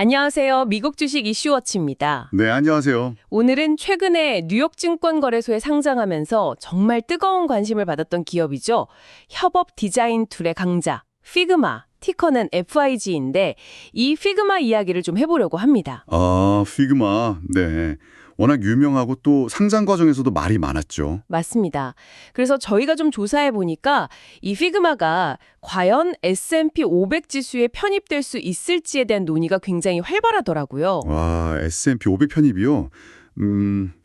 안녕하세요. 미국 주식 이슈워치입니다. 네, 안녕하세요. 오늘은 최근에 뉴욕 증권거래소에 상장하면서 정말 뜨거운 관심을 받았던 기업이죠. 협업 디자인 툴의 강자, 피그마, 티커는 FIG인데 이 피그마 이야기를 좀 해보려고 합니다. 아, 피그마. 네. 워낙 유명하고 또 상장 과정에서도 말이 많았죠. 맞습니다. 그래서 저희가 좀 조사해 보니까 이 피그마가 과연 S&P 500 지수에 편입될 수 있을지에 대한 논의가 굉장히 활발하더라고요. 와, S&P 500 편입이요?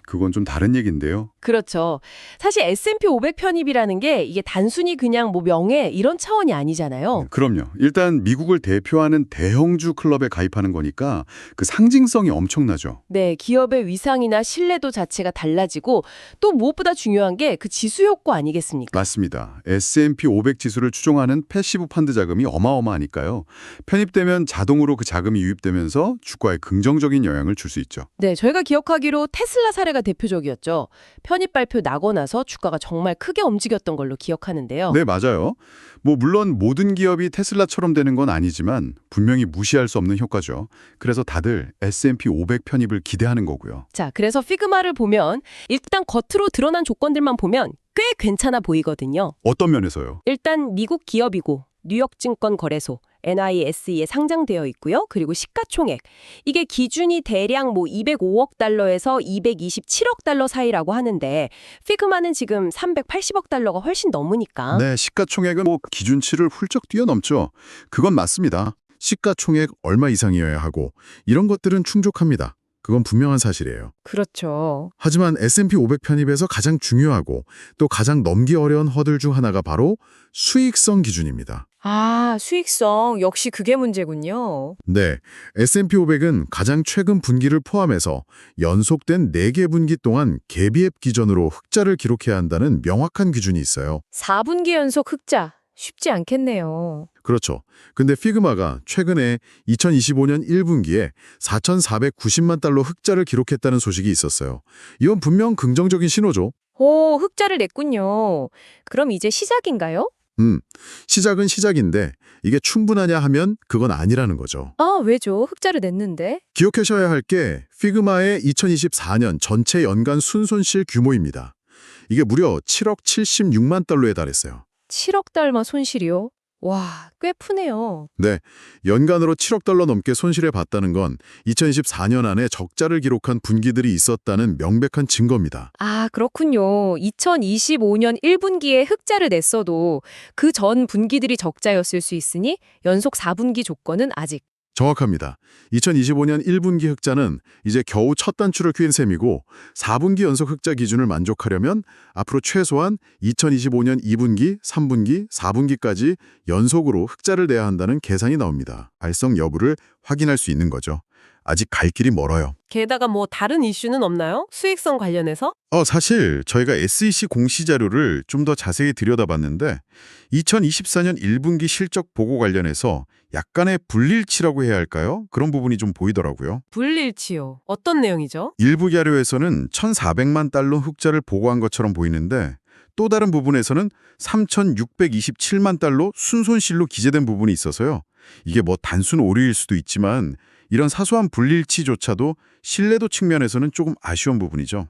그건 좀 다른 얘기인데요. 그렇죠. 사실 S&P 500 편입이라는 게 이게 단순히 그냥 뭐 명예 이런 차원이 아니잖아요. 그럼요. 일단 미국을 대표하는 대형주 클럽에 가입하는 거니까 그 상징성이 엄청나죠. 네, 기업의 위상이나 신뢰도 자체가 달라지고 또 무엇보다 중요한 게 그 지수 효과 아니겠습니까? 맞습니다. S&P 500 지수를 추종하는 패시브 펀드 자금이 어마어마하니까요. 편입되면 자동으로 그 자금이 유입되면서 주가에 긍정적인 영향을 줄 수 있죠. 네, 저희가 기억하기로 테슬라 사례가 대표적이었죠. 편입 발표 나고 나서 주가가 정말 크게 움직였던 걸로 기억하는데요. 네, 맞아요. 물론 모든 기업이 테슬라처럼 되는 건 아니지만 분명히 무시할 수 없는 효과죠. 그래서 다들 S&P 500 편입을 기대하는 거고요. 자, 그래서 피그마를 보면 일단 겉으로 드러난 조건들만 보면 꽤 괜찮아 보이거든요. 어떤 면에서요? 일단 미국 기업이고 뉴욕 증권 거래소 NYSE에 상장되어 있고요. 그리고 시가총액 이게 기준이 대략 205억 달러에서 227억 달러 사이라고 하는데 피그마는 지금 380억 달러가 훨씬 넘으니까 네, 시가총액은 기준치를 훌쩍 뛰어넘죠. 그건 맞습니다. 시가총액 얼마 이상이어야 하고 이런 것들은 충족합니다. 그건 분명한 사실이에요. 그렇죠. 하지만 S&P 500 편입에서 가장 중요하고 또 가장 넘기 어려운 허들 중 하나가 바로 수익성 기준입니다. 아, 수익성. 역시 그게 문제군요. 네, S&P 500은 가장 최근 분기를 포함해서 연속된 4개 분기 동안 개비앱 기준으로 흑자를 기록해야 한다는 명확한 기준이 있어요. 4분기 연속 흑자. 쉽지 않겠네요. 그렇죠. 근데 피그마가 최근에 2025년 1분기에 4,490만 달러 흑자를 기록했다는 소식이 있었어요. 이건 분명 긍정적인 신호죠. 오, 흑자를 냈군요. 그럼 이제 시작인가요? 시작은 시작인데 이게 충분하냐 하면 그건 아니라는 거죠. 아, 왜죠? 흑자를 냈는데? 기억하셔야 할 게 피그마의 2024년 전체 연간 순손실 규모입니다. 이게 무려 7억 76만 달러에 달했어요. 7억 달러 손실이요? 와, 꽤 푸네요. 네, 연간으로 7억 달러 넘게 손실을 봤다는 건 2024년 안에 적자를 기록한 분기들이 있었다는 명백한 증거입니다. 아, 그렇군요. 2025년 1분기에 흑자를 냈어도 그 전 분기들이 적자였을 수 있으니 연속 4분기 조건은 아직. 정확합니다. 2025년 1분기 흑자는 이제 겨우 첫 단추를 퀼 셈이고 4분기 연속 흑자 기준을 만족하려면 앞으로 최소한 2025년 2분기, 3분기, 4분기까지 연속으로 흑자를 내야 한다는 계산이 나옵니다. 달성 여부를 확인할 수 있는 거죠. 아직 갈 길이 멀어요. 게다가 다른 이슈는 없나요? 수익성 관련해서? 사실 저희가 SEC 공시 자료를 좀 더 자세히 들여다봤는데 2024년 1분기 실적 보고 관련해서 약간의 불일치라고 해야 할까요? 그런 부분이 좀 보이더라고요. 불일치요. 어떤 내용이죠? 일부 자료에서는 1,400만 달러 흑자를 보고한 것처럼 보이는데 또 다른 부분에서는 3,627만 달러 순손실로 기재된 부분이 있어서요. 이게 단순 오류일 수도 있지만 이런 사소한 불일치조차도 신뢰도 측면에서는 조금 아쉬운 부분이죠.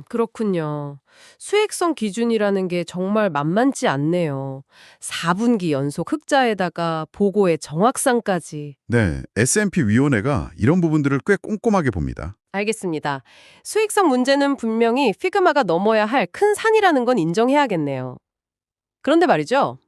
그렇군요. 수익성 기준이라는 게 정말 만만치 않네요. 4분기 연속 흑자에다가 보고의 정확성까지. 네, S&P 위원회가 이런 부분들을 꽤 꼼꼼하게 봅니다. 알겠습니다. 수익성 문제는 분명히 피그마가 넘어야 할 큰 산이라는 건 인정해야겠네요. 그런데 말이죠.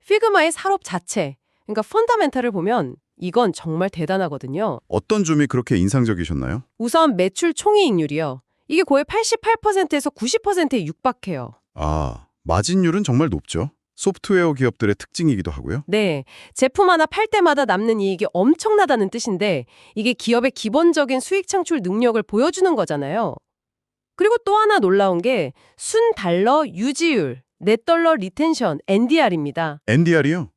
피그마의 산업 자체, 그러니까 펀더멘탈을 보면 이건 정말 대단하거든요. 어떤 점이 그렇게 인상적이셨나요? 우선 매출 총이익률이요. 이게 거의 88%에서 90%에 육박해요. 마진율은 정말 높죠. 소프트웨어 기업들의 특징이기도 하고요. 네, 제품 하나 팔 때마다 남는 이익이 엄청나다는 뜻인데 이게 기업의 기본적인 수익 창출 능력을 보여주는 거잖아요. 그리고 또 하나 놀라운 게 순달러 유지율, 넷달러 리텐션, NDR입니다. NDR이요?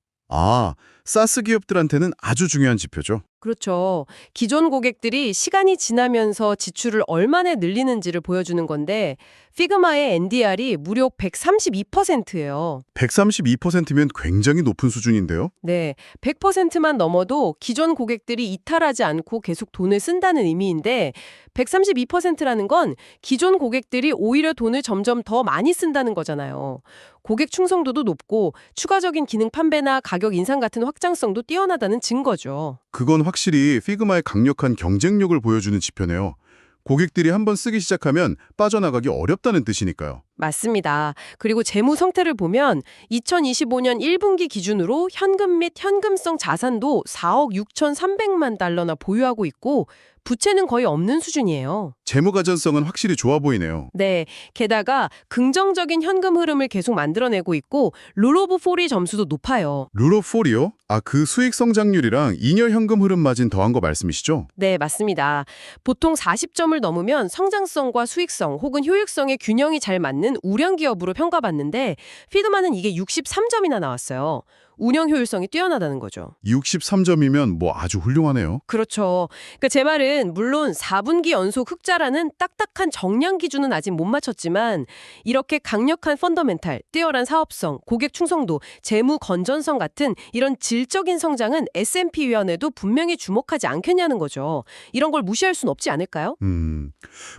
사스 기업들한테는 아주 중요한 지표죠. 그렇죠. 기존 고객들이 시간이 지나면서 지출을 얼마나 늘리는지를 보여주는 건데 피그마의 NDR이 무려 132%예요. 132%면 굉장히 높은 수준인데요. 네, 100%만 넘어도 기존 고객들이 이탈하지 않고 계속 돈을 쓴다는 의미인데 132%라는 건 기존 고객들이 오히려 돈을 점점 더 많이 쓴다는 거잖아요. 고객 충성도도 높고 추가적인 기능 판매나 가격 인상 같은 확장성도 뛰어나다는 증거죠. 그건 확실히 피그마의 강력한 경쟁력을 보여주는 지표네요. 고객들이 한번 쓰기 시작하면 빠져나가기 어렵다는 뜻이니까요. 맞습니다. 그리고 재무 상태를 보면 2025년 1분기 기준으로 현금 및 현금성 자산도 4억 6,300만 달러나 보유하고 있고 부채는 거의 없는 수준이에요. 재무 가전성은 확실히 좋아 보이네요. 네, 게다가 긍정적인 현금 흐름을 계속 만들어내고 있고 룰 오브 40 점수도 높아요. 룰 오브 40이요? 그 수익 성장률이랑 잉여 현금 흐름 마진 더한 거 말씀이시죠? 네, 맞습니다. 보통 40점을 넘으면 성장성과 수익성 혹은 효율성의 균형이 잘 맞는 우량 기업으로 평가받는데 피드만은 이게 63점이나 나왔어요. 운영 효율성이 뛰어나다는 거죠. 63점이면 뭐 아주 훌륭하네요. 그렇죠. 그러니까 제 말은 물론 4분기 연속 흑자라는 딱딱한 정량 기준은 아직 못 맞췄지만 이렇게 강력한 펀더멘탈, 뛰어난 사업성, 고객 충성도, 재무 건전성 같은 이런 질적인 성장은 S&P 위원회도 분명히 주목하지 않겠냐는 거죠. 이런 걸 무시할 순 없지 않을까요?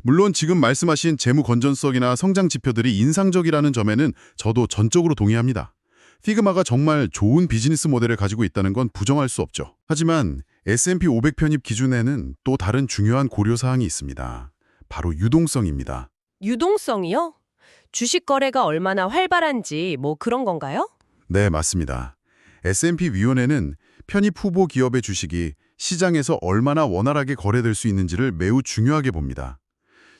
물론 지금 말씀하신 재무 건전성이나 성장 지표들이 인상적이라는 점에는 저도 전적으로 동의합니다. 피그마가 정말 좋은 비즈니스 모델을 가지고 있다는 건 부정할 수 없죠. 하지만 S&P 500 편입 기준에는 또 다른 중요한 고려사항이 있습니다. 바로 유동성입니다. 유동성이요? 주식 거래가 얼마나 활발한지 뭐 그런 건가요? 네, 맞습니다. S&P 위원회는 편입 후보 기업의 주식이 시장에서 얼마나 원활하게 거래될 수 있는지를 매우 중요하게 봅니다.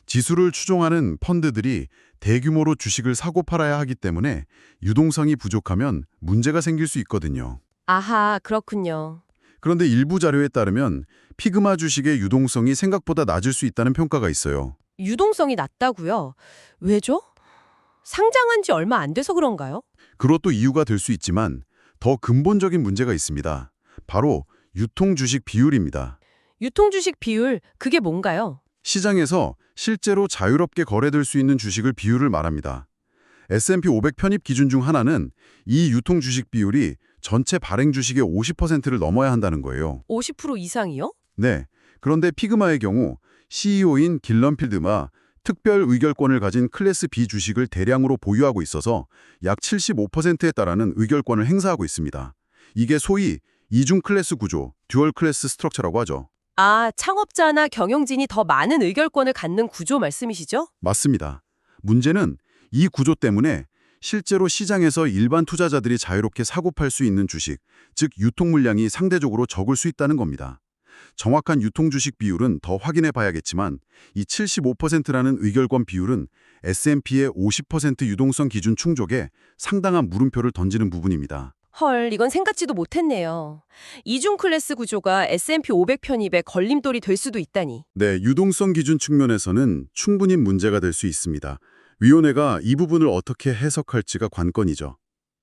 지수를 추종하는 펀드들이 대규모로 주식을 사고 팔아야 하기 때문에 유동성이 부족하면 문제가 생길 수 있거든요. 아하, 그렇군요. 그런데 일부 자료에 따르면 피그마 주식의 유동성이 생각보다 낮을 수 있다는 평가가 있어요. 유동성이 낮다고요? 왜죠? 상장한 지 얼마 안 돼서 그런가요? 그것도 이유가 될 수 있지만 더 근본적인 문제가 있습니다. 바로 유통 주식 비율입니다. 유통주식 비율, 그게 뭔가요? 시장에서 실제로 자유롭게 거래될 수 있는 주식을 비율을 말합니다. S&P 500 편입 기준 중 하나는 이 유통 주식 비율이 전체 발행 주식의 50%를 넘어야 한다는 거예요. 50% 이상이요? 네. 그런데 피그마의 경우 CEO인 길런 필드마 특별 의결권을 가진 클래스 B 주식을 대량으로 보유하고 있어서 약 75%에 달하는 의결권을 행사하고 있습니다. 이게 소위 이중 클래스 구조, 듀얼 클래스 스트럭처라고 하죠. 아, 창업자나 경영진이 더 많은 의결권을 갖는 구조 말씀이시죠? 맞습니다. 문제는 이 구조 때문에 실제로 시장에서 일반 투자자들이 자유롭게 사고 팔 수 있는 주식, 즉 유통 물량이 상대적으로 적을 수 있다는 겁니다. 정확한 유통 주식 비율은 더 확인해 봐야겠지만 이 75%라는 의결권 비율은 S&P의 50% 유동성 기준 충족에 상당한 물음표를 던지는 부분입니다. 헐, 이건 생각지도 못했네요. 이중 클래스 구조가 S&P 500 편입에 걸림돌이 될 수도 있다니. 네, 유동성 기준 측면에서는 충분히 문제가 될 수 있습니다. 위원회가 이 부분을 어떻게 해석할지가 관건이죠.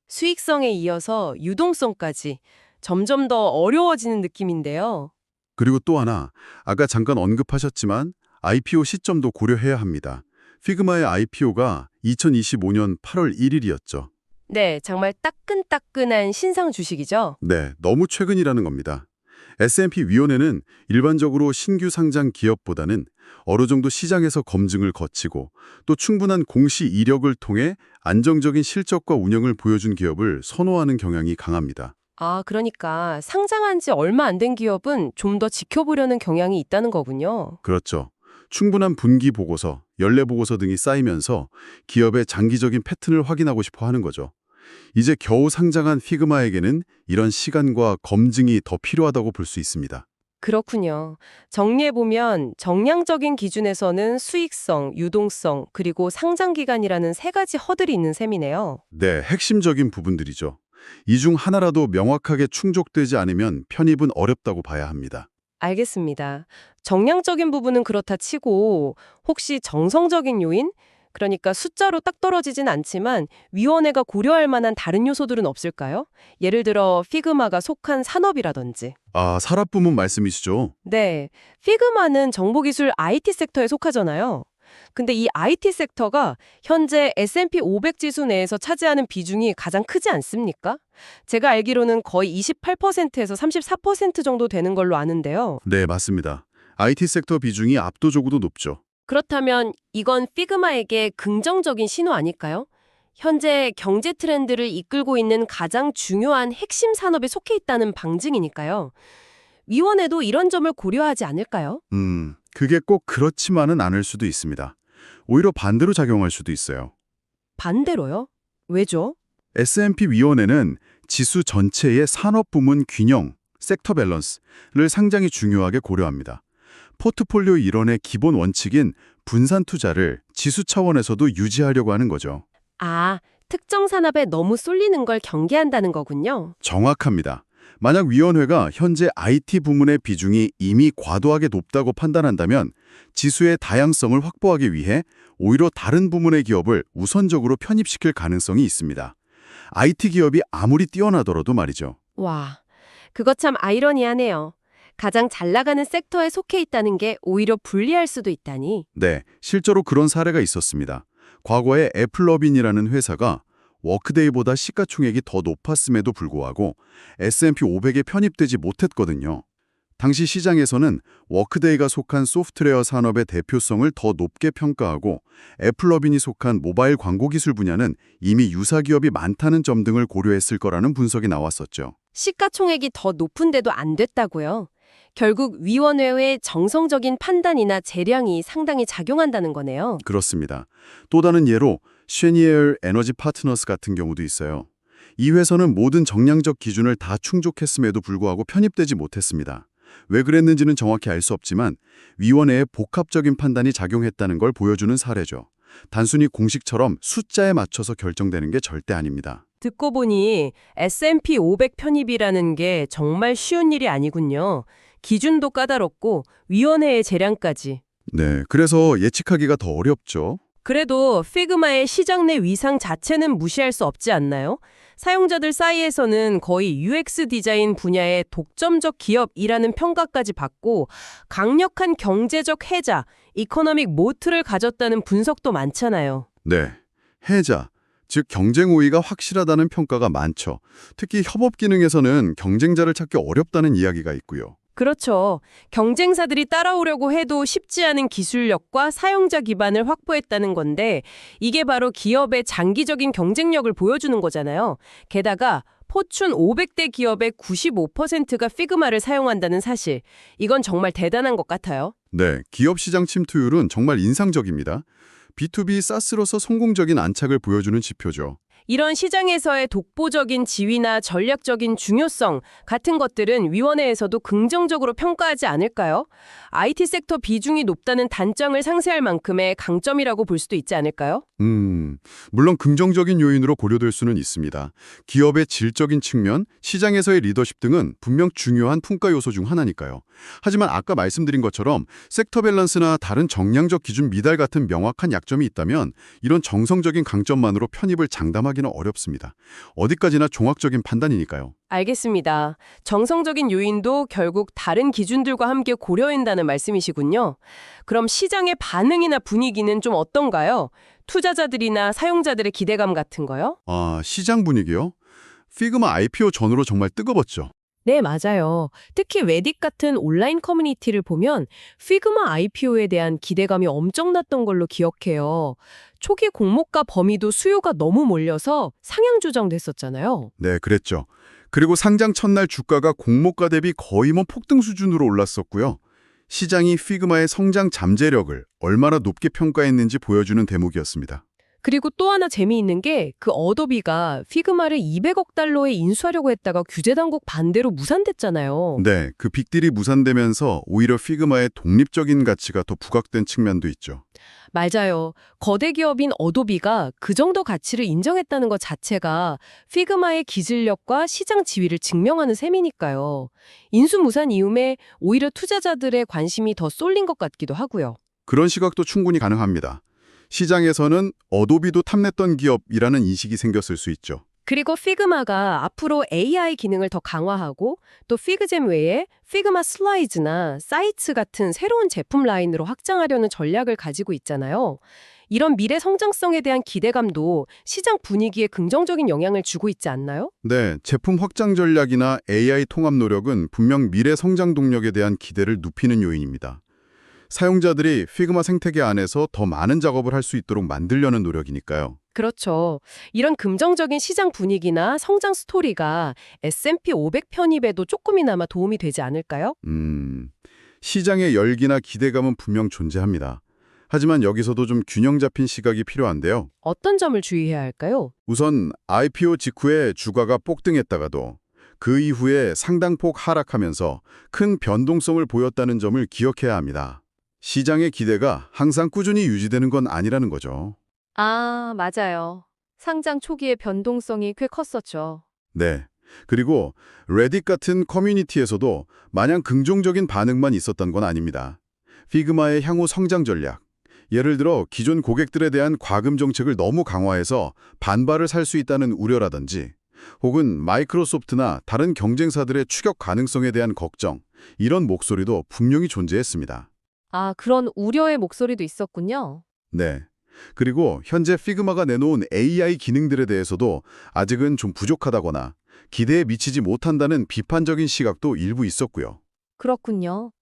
수익성에 이어서 유동성까지 점점 더 어려워지는 느낌인데요. 그리고 또 하나, 아까 잠깐 언급하셨지만 IPO 시점도 고려해야 합니다. 피그마의 IPO가 2025년 8월 1일이었죠. 네, 정말 따끈따끈한 신상 주식이죠. 네, 너무 최근이라는 겁니다. S&P 위원회는 일반적으로 신규 상장 기업보다는 어느 정도 시장에서 검증을 거치고 또 충분한 공시 이력을 통해 안정적인 실적과 운영을 보여준 기업을 선호하는 경향이 강합니다. 아, 그러니까 상장한 지 얼마 안 된 기업은 좀 더 지켜보려는 경향이 있다는 거군요. 그렇죠. 충분한 분기 보고서, 연례 보고서 등이 쌓이면서 기업의 장기적인 패턴을 확인하고 싶어 하는 거죠. 이제 겨우 상장한 피그마에게는 이런 시간과 검증이 더 필요하다고 볼 수 있습니다. 그렇군요. 정리해보면 정량적인 기준에서는 수익성, 유동성, 그리고 상장 기간이라는 세 가지 허들이 있는 셈이네요. 네, 핵심적인 부분들이죠. 이 중 하나라도 명확하게 충족되지 않으면 편입은 어렵다고 봐야 합니다. 알겠습니다. 정량적인 부분은 그렇다 치고 혹시 정성적인 요인? 그러니까 숫자로 딱 떨어지진 않지만 위원회가 고려할 만한 다른 요소들은 없을까요? 예를 들어 피그마가 속한 산업이라든지. 아, 산업 부문 말씀이시죠? 네, 피그마는 정보기술 IT 섹터에 속하잖아요. 근데 이 IT 섹터가 현재 S&P 500 지수 내에서 차지하는 비중이 가장 크지 않습니까? 제가 알기로는 거의 28%에서 34% 정도 되는 걸로 아는데요. 네, 맞습니다. IT 섹터 비중이 압도적으로 높죠. 그렇다면 이건 피그마에게 긍정적인 신호 아닐까요? 현재 경제 트렌드를 이끌고 있는 가장 중요한 핵심 산업에 속해 있다는 방증이니까요. 위원회도 이런 점을 고려하지 않을까요? 그게 꼭 그렇지만은 않을 수도 있습니다. 오히려 반대로 작용할 수도 있어요. 반대로요? 왜죠? S&P 위원회는 지수 전체의 산업 부문 균형, 섹터 밸런스를 상당히 중요하게 고려합니다. 포트폴리오 일원의 기본 원칙인 분산 투자를 지수 차원에서도 유지하려고 하는 거죠. 아, 특정 산업에 너무 쏠리는 걸 경계한다는 거군요. 정확합니다. 만약 위원회가 현재 IT 부문의 비중이 이미 과도하게 높다고 판단한다면 지수의 다양성을 확보하기 위해 오히려 다른 부문의 기업을 우선적으로 편입시킬 가능성이 있습니다. IT 기업이 아무리 뛰어나더라도 말이죠. 와, 그거 참 아이러니하네요. 가장 잘 나가는 섹터에 속해 있다는 게 오히려 불리할 수도 있다니. 네, 실제로 그런 사례가 있었습니다. 과거에 애플러빈이라는 회사가 워크데이보다 시가총액이 더 높았음에도 불구하고 S&P 500에 편입되지 못했거든요. 당시 시장에서는 워크데이가 속한 소프트웨어 산업의 대표성을 더 높게 평가하고 애플러빈이 속한 모바일 광고 기술 분야는 이미 유사 기업이 많다는 점 등을 고려했을 거라는 분석이 나왔었죠. 시가총액이 더 높은데도 안 됐다고요? 결국 위원회의 정성적인 판단이나 재량이 상당히 작용한다는 거네요. 그렇습니다. 또 다른 예로 쉐니엘 에너지 파트너스 같은 경우도 있어요. 이 회사는 모든 정량적 기준을 다 충족했음에도 불구하고 편입되지 못했습니다. 왜 그랬는지는 정확히 알 수 없지만 위원회의 복합적인 판단이 작용했다는 걸 보여주는 사례죠. 단순히 공식처럼 숫자에 맞춰서 결정되는 게 절대 아닙니다. 듣고 보니 S&P 500 편입이라는 게 정말 쉬운 일이 아니군요. 기준도 까다롭고 위원회의 재량까지. 네, 그래서 예측하기가 더 어렵죠. 그래도 피그마의 시장 내 위상 자체는 무시할 수 없지 않나요? 사용자들 사이에서는 거의 UX 디자인 분야의 독점적 기업이라는 평가까지 받고 강력한 경제적 해자, 이코노믹 모트를 가졌다는 분석도 많잖아요. 네, 해자, 즉 경쟁 우위가 확실하다는 평가가 많죠. 특히 협업 기능에서는 경쟁자를 찾기 어렵다는 이야기가 있고요. 그렇죠. 경쟁사들이 따라오려고 해도 쉽지 않은 기술력과 사용자 기반을 확보했다는 건데 이게 바로 기업의 장기적인 경쟁력을 보여주는 거잖아요. 게다가 포춘 500대 기업의 95%가 피그마를 사용한다는 사실. 이건 정말 대단한 것 같아요. 네, 기업 시장 침투율은 정말 인상적입니다. B2B 사스로서 성공적인 안착을 보여주는 지표죠. 이런 시장에서의 독보적인 지위나 전략적인 중요성 같은 것들은 위원회에서도 긍정적으로 평가하지 않을까요? IT 섹터 비중이 높다는 단점을 상쇄할 만큼의 강점이라고 볼 수도 있지 않을까요? 물론 긍정적인 요인으로 고려될 수는 있습니다. 기업의 질적인 측면, 시장에서의 리더십 등은 분명 중요한 평가 요소 중 하나니까요. 하지만 아까 말씀드린 것처럼 섹터 밸런스나 다른 정량적 기준 미달 같은 명확한 약점이 있다면 이런 정성적인 강점만으로 편입을 장담하기는 어렵습니다. 어디까지나 종합적인 판단이니까요. 알겠습니다. 정성적인 요인도 결국 다른 기준들과 함께 고려한다는 말씀이시군요. 그럼 시장의 반응이나 분위기는 좀 어떤가요? 투자자들이나 사용자들의 기대감 같은 거요? 아, 시장 분위기요? 피그마 IPO 전후로 정말 뜨거웠죠. 네, 맞아요. 특히 레딧 같은 온라인 커뮤니티를 보면 피그마 IPO에 대한 기대감이 엄청났던 걸로 기억해요. 초기 공모가 범위도 수요가 너무 몰려서 상향 조정됐었잖아요. 네, 그랬죠. 그리고 상장 첫날 주가가 공모가 대비 거의 폭등 수준으로 올랐었고요. 시장이 피그마의 성장 잠재력을 얼마나 높게 평가했는지 보여주는 대목이었습니다. 그리고 또 하나 재미있는 게 그 어도비가 피그마를 200억 달러에 인수하려고 했다가 규제 당국 반대로 무산됐잖아요. 네, 그 빅딜이 무산되면서 오히려 피그마의 독립적인 가치가 더 부각된 측면도 있죠. 맞아요. 거대 기업인 어도비가 그 정도 가치를 인정했다는 것 자체가 피그마의 기술력과 시장 지위를 증명하는 셈이니까요. 인수 무산 이후에 오히려 투자자들의 관심이 더 쏠린 것 같기도 하고요. 그런 시각도 충분히 가능합니다. 시장에서는 어도비도 탐냈던 기업이라는 인식이 생겼을 수 있죠. 그리고 피그마가 앞으로 AI 기능을 더 강화하고 또 피그잼 외에 피그마 슬라이즈나 사이츠 같은 새로운 제품 라인으로 확장하려는 전략을 가지고 있잖아요. 이런 미래 성장성에 대한 기대감도 시장 분위기에 긍정적인 영향을 주고 있지 않나요? 네, 제품 확장 전략이나 AI 통합 노력은 분명 미래 성장 동력에 대한 기대를 눕히는 요인입니다. 사용자들이 피그마 생태계 안에서 더 많은 작업을 할 수 있도록 만들려는 노력이니까요. 그렇죠. 이런 긍정적인 시장 분위기나 성장 스토리가 S&P 500 편입에도 조금이나마 도움이 되지 않을까요? 시장의 열기나 기대감은 분명 존재합니다. 하지만 여기서도 좀 균형 잡힌 시각이 필요한데요. 어떤 점을 주의해야 할까요? 우선 IPO 직후에 주가가 폭등했다가도 그 이후에 상당폭 하락하면서 큰 변동성을 보였다는 점을 기억해야 합니다. 시장의 기대가 항상 꾸준히 유지되는 건 아니라는 거죠. 아, 맞아요. 상장 초기의 변동성이 꽤 컸었죠. 네. 그리고 레딧 같은 커뮤니티에서도 마냥 긍정적인 반응만 있었던 건 아닙니다. 피그마의 향후 성장 전략, 예를 들어 기존 고객들에 대한 과금 정책을 너무 강화해서 반발을 살 수 있다는 우려라든지 혹은 마이크로소프트나 다른 경쟁사들의 추격 가능성에 대한 걱정, 이런 목소리도 분명히 존재했습니다. 아, 그런 우려의 목소리도 있었군요. 네. 그리고 현재 피그마가 내놓은 AI 기능들에 대해서도 아직은 좀 부족하다거나 기대에 미치지 못한다는 비판적인 시각도 일부 있었고요. 그렇군요.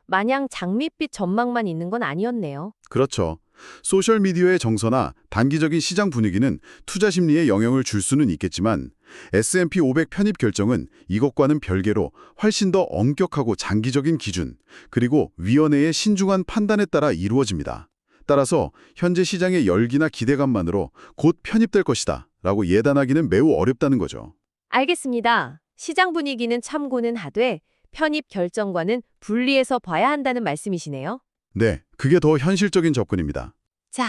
마냥 장밋빛 전망만 있는 건 아니었네요. 그렇죠. 소셜미디어의 정서나 단기적인 시장 분위기는 투자 심리에 영향을 줄 수는 있겠지만 S&P 500 편입 결정은 이것과는 별개로 훨씬 더 엄격하고 장기적인 기준, 그리고 위원회의 신중한 판단에 따라 이루어집니다. 따라서 현재 시장의 열기나 기대감만으로 곧 편입될 것이다 라고 예단하기는 매우 어렵다는 거죠. 알겠습니다. 시장 분위기는 참고는 하되 편입 결정과는 분리해서 봐야 한다는 말씀이시네요. 네, 그게 더 현실적인 접근입니다. 자,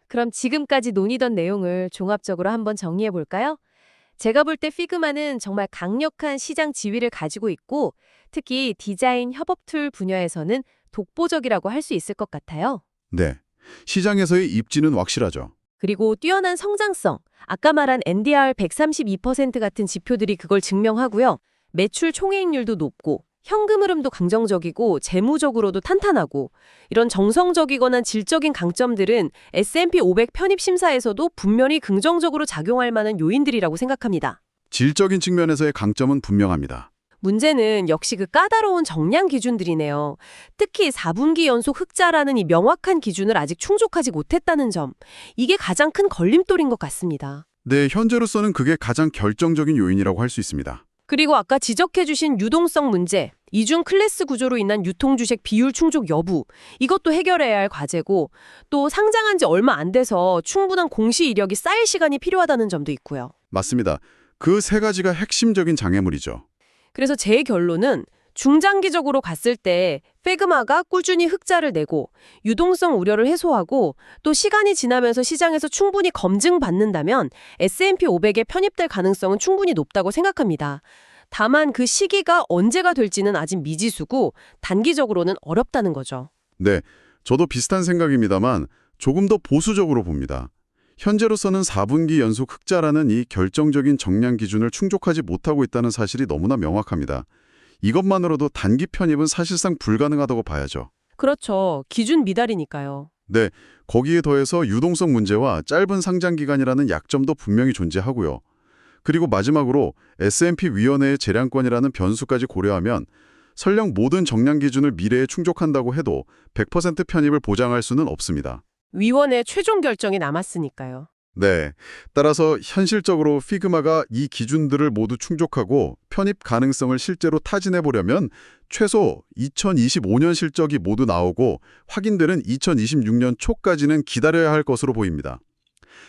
그럼 지금까지 논의던 내용을 종합적으로 한번 정리해 볼까요? 제가 볼 때 피그마는 정말 강력한 시장 지위를 가지고 있고 특히 디자인 협업 툴 분야에서는 독보적이라고 할 수 있을 것 같아요. 네, 시장에서의 입지는 확실하죠. 그리고 뛰어난 성장성, 아까 말한 NDR 132% 같은 지표들이 그걸 증명하고요. 매출 총이익률도 높고 현금 흐름도 긍정적이고 재무적으로도 탄탄하고 이런 정성적이거나 질적인 강점들은 S&P 500 편입 심사에서도 분명히 긍정적으로 작용할 만한 요인들이라고 생각합니다. 질적인 측면에서의 강점은 분명합니다. 문제는 역시 그 까다로운 정량 기준들이네요. 특히 4분기 연속 흑자라는 이 명확한 기준을 아직 충족하지 못했다는 점. 이게 가장 큰 걸림돌인 것 같습니다. 네, 현재로서는 그게 가장 결정적인 요인이라고 할 수 있습니다. 그리고 아까 지적해주신 유동성 문제, 이중 클래스 구조로 인한 유통주식 비율 충족 여부, 이것도 해결해야 할 과제고 또 상장한 지 얼마 안 돼서 충분한 공시 이력이 쌓일 시간이 필요하다는 점도 있고요. 맞습니다. 그 세 가지가 핵심적인 장애물이죠. 그래서 제 결론은 중장기적으로 갔을 때 피그마가 꾸준히 흑자를 내고 유동성 우려를 해소하고 또 시간이 지나면서 시장에서 충분히 검증받는다면 S&P 500에 편입될 가능성은 충분히 높다고 생각합니다. 다만 그 시기가 언제가 될지는 아직 미지수고 단기적으로는 어렵다는 거죠. 네, 저도 비슷한 생각입니다만 조금 더 보수적으로 봅니다. 현재로서는 4분기 연속 흑자라는 이 결정적인 정량 기준을 충족하지 못하고 있다는 사실이 너무나 명확합니다. 이것만으로도 단기 편입은 사실상 불가능하다고 봐야죠. 그렇죠. 기준 미달이니까요. 네, 거기에 더해서 유동성 문제와 짧은 상장 기간이라는 약점도 분명히 존재하고요. 그리고 마지막으로 S&P 위원회의 재량권이라는 변수까지 고려하면 설령 모든 정량 기준을 미래에 충족한다고 해도 100% 편입을 보장할 수는 없습니다. 위원회 최종 결정이 남았으니까요. 네, 따라서 현실적으로 피그마가 이 기준들을 모두 충족하고 편입 가능성을 실제로 타진해보려면 최소 2025년 실적이 모두 나오고 확인되는 2026년 초까지는 기다려야 할 것으로 보입니다.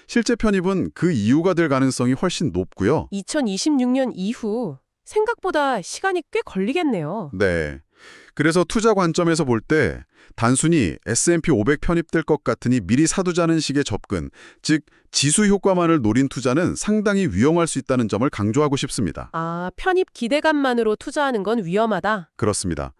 실제 편입은 그 이유가 될 가능성이 훨씬 높고요. 2026년 이후 생각보다 시간이 꽤 걸리겠네요. 네, 그래서 투자 관점에서 볼 때 단순히 S&P 500 편입될 것 같으니 미리 사두자는 식의 접근, 즉 지수 효과만을 노린 투자는 상당히 위험할 수 있다는 점을 강조하고 싶습니다. 아, 편입 기대감만으로 투자하는 건 위험하다. 그렇습니다.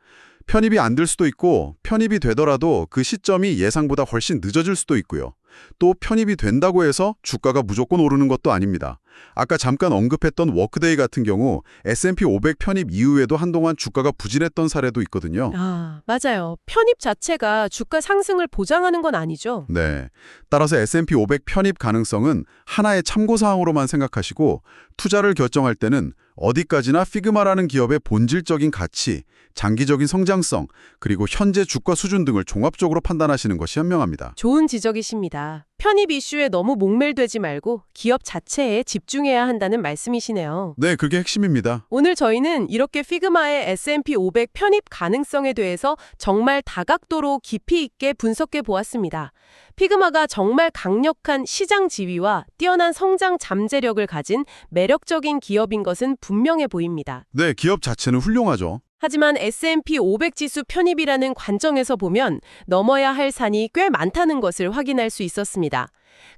편입이 안 될 수도 있고 편입이 되더라도 그 시점이 예상보다 훨씬 늦어질 수도 있고요. 또 편입이 된다고 해서 주가가 무조건 오르는 것도 아닙니다. 아까 잠깐 언급했던 워크데이 같은 경우 S&P 500 편입 이후에도 한동안 주가가 부진했던 사례도 있거든요. 아, 맞아요. 편입 자체가 주가 상승을 보장하는 건 아니죠. 네. 따라서 S&P 500 편입 가능성은 하나의 참고사항으로만 생각하시고 투자를 결정할 때는 어디까지나 피그마라는 기업의 본질적인 가치, 장기적인 성장성, 그리고 현재 주가 수준 등을 종합적으로 판단하시는 것이 현명합니다. 좋은 지적이십니다. 편입 이슈에 너무 목멜되지 말고 기업 자체에 집중해야 한다는 말씀이시네요. 네, 그게 핵심입니다. 오늘 저희는 이렇게 피그마의 S&P 500 편입 가능성에 대해서 정말 다각도로 깊이 있게 분석해 보았습니다. 피그마가 정말 강력한 시장 지위와 뛰어난 성장 잠재력을 가진 매력적인 기업인 것은 분명해 보입니다. 네, 기업 자체는 훌륭하죠. 하지만 S&P 500 지수 편입이라는 관점에서 보면 넘어야 할 산이 꽤 많다는 것을 확인할 수 있었습니다.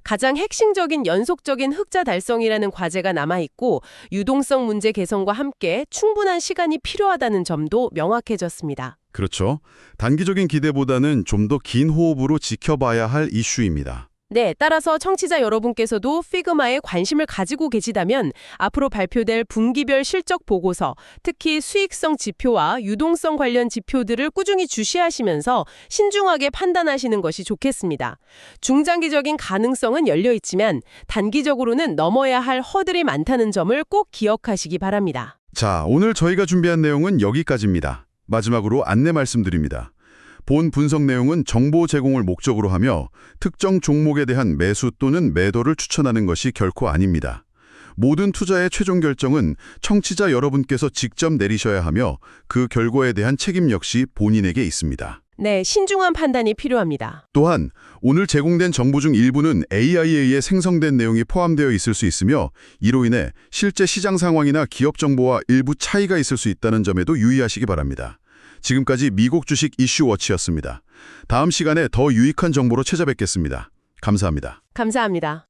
가장 핵심적인 연속적인 흑자 달성이라는 과제가 남아있고 유동성 문제 개선과 함께 충분한 시간이 필요하다는 점도 명확해졌습니다. 그렇죠. 단기적인 기대보다는 좀 더 긴 호흡으로 지켜봐야 할 이슈입니다. 네, 따라서 청취자 여러분께서도 피그마에 관심을 가지고 계시다면 앞으로 발표될 분기별 실적 보고서, 특히 수익성 지표와 유동성 관련 지표들을 꾸준히 주시하시면서 신중하게 판단하시는 것이 좋겠습니다. 중장기적인 가능성은 열려 있지만 단기적으로는 넘어야 할 허들이 많다는 점을 꼭 기억하시기 바랍니다. 자, 오늘 저희가 준비한 내용은 여기까지입니다. 마지막으로 안내 말씀드립니다. 본 분석 내용은 정보 제공을 목적으로 하며 특정 종목에 대한 매수 또는 매도를 추천하는 것이 결코 아닙니다. 모든 투자의 최종 결정은 청취자 여러분께서 직접 내리셔야 하며 그 결과에 대한 책임 역시 본인에게 있습니다. 네, 신중한 판단이 필요합니다. 또한 오늘 제공된 정보 중 일부는 AI에 의해 생성된 내용이 포함되어 있을 수 있으며 이로 인해 실제 시장 상황이나 기업 정보와 일부 차이가 있을 수 있다는 점에도 유의하시기 바랍니다. 지금까지 미국 주식 이슈워치였습니다. 다음 시간에 더 유익한 정보로 찾아뵙겠습니다. 감사합니다. 감사합니다.